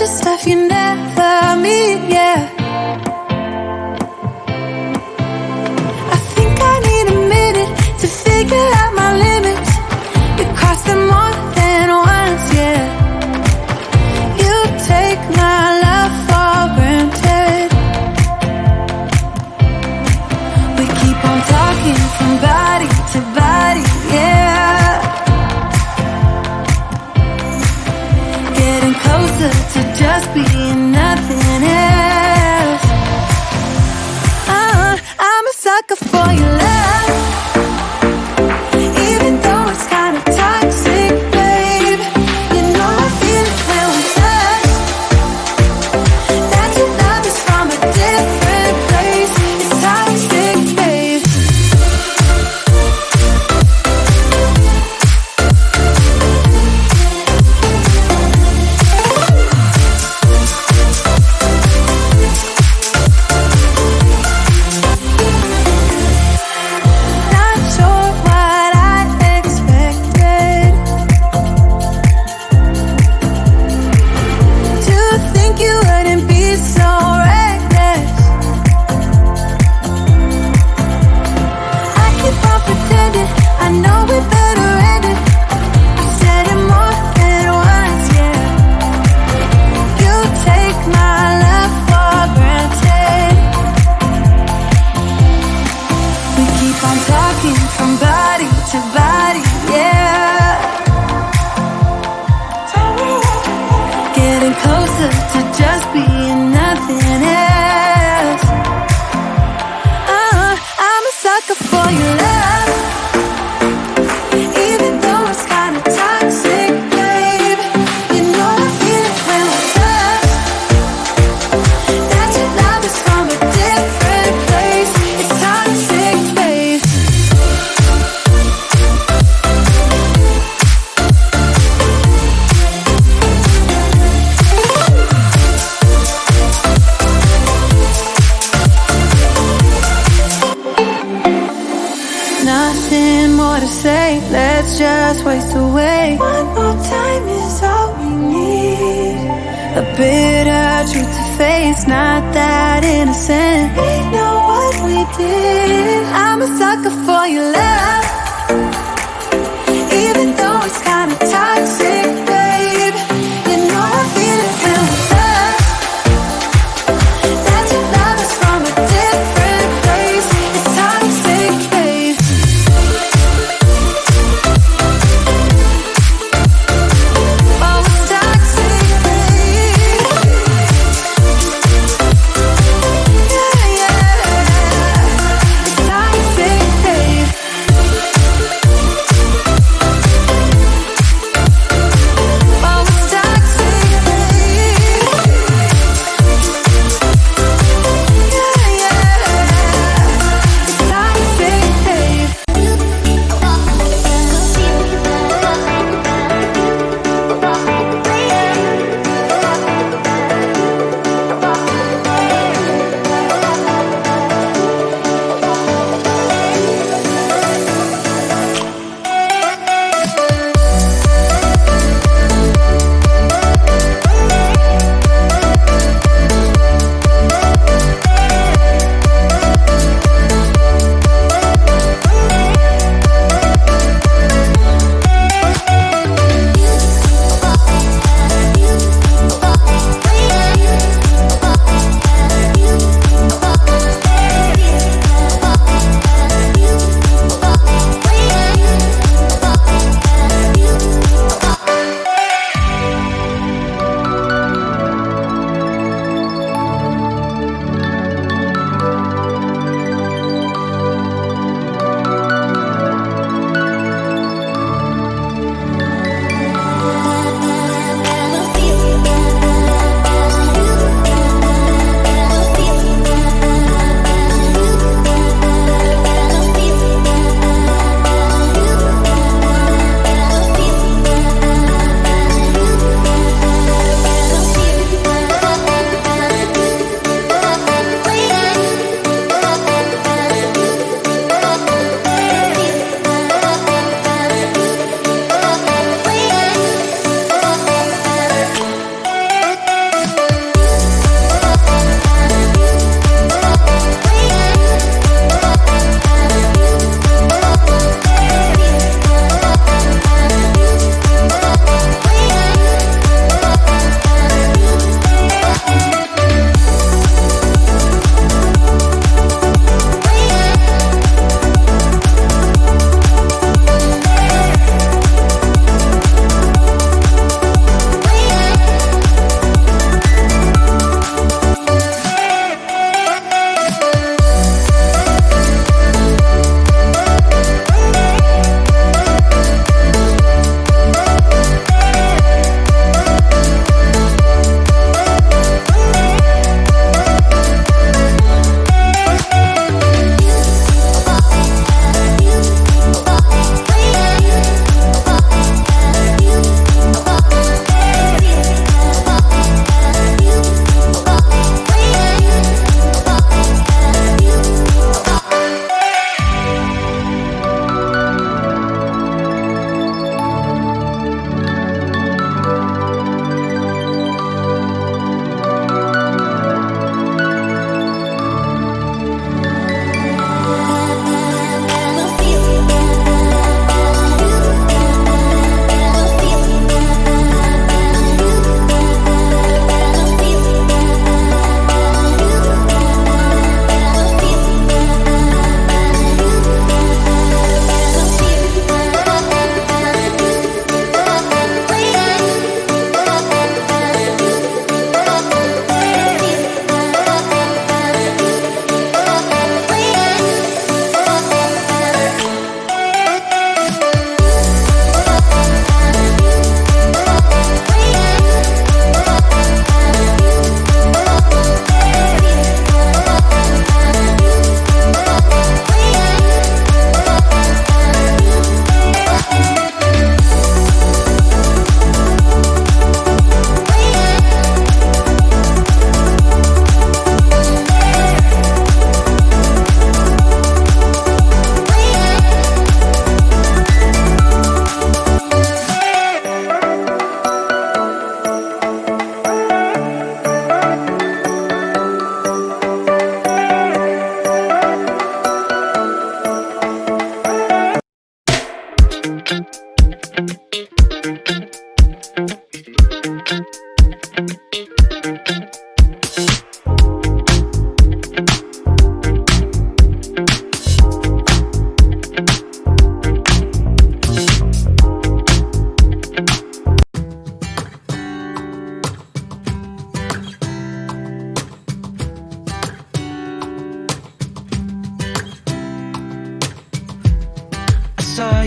of stuff you never meet, yeah. I think I need a minute to figure out my limits. You cross them more than once, yeah. You take my love for granted. We keep on talking from body to body, yeah. Getting closer to just being nothing else. I'm a sucker for your love, even though it's kinda toxic, babe. You know I feel it when we touch, that your love is from a different place. It's toxic, babe. Not sure what I expected. To think you wouldn't be so reckless. I keep on pretending I know we better end it. I said it more than once, yeah. You take my love for granted. We keep on talking from body to body, yeah. Getting closer to just being nothing else. I'm a sucker for your love, even though it's kinda toxic, babe. You know I feel it when we touch, that your love is from a different place. It's toxic, babe. Nothing more to say, let's just waste away. One more time is all we need. A bitter truth to face, not that innocent. We know what we did. I'm a sucker for your love, even though it's kinda toxic, babe. You know I feel it when we touch, that your love is from a different place. It's toxic, babe. Oh, it's toxic, babe. Yeah, yeah. It's toxic, babe.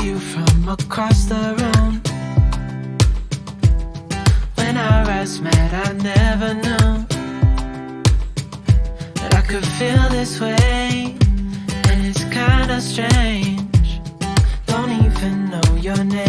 you from across the room. When our eyes met, I never knew that I could feel this way, and it's kinda strange. Don't even know your name.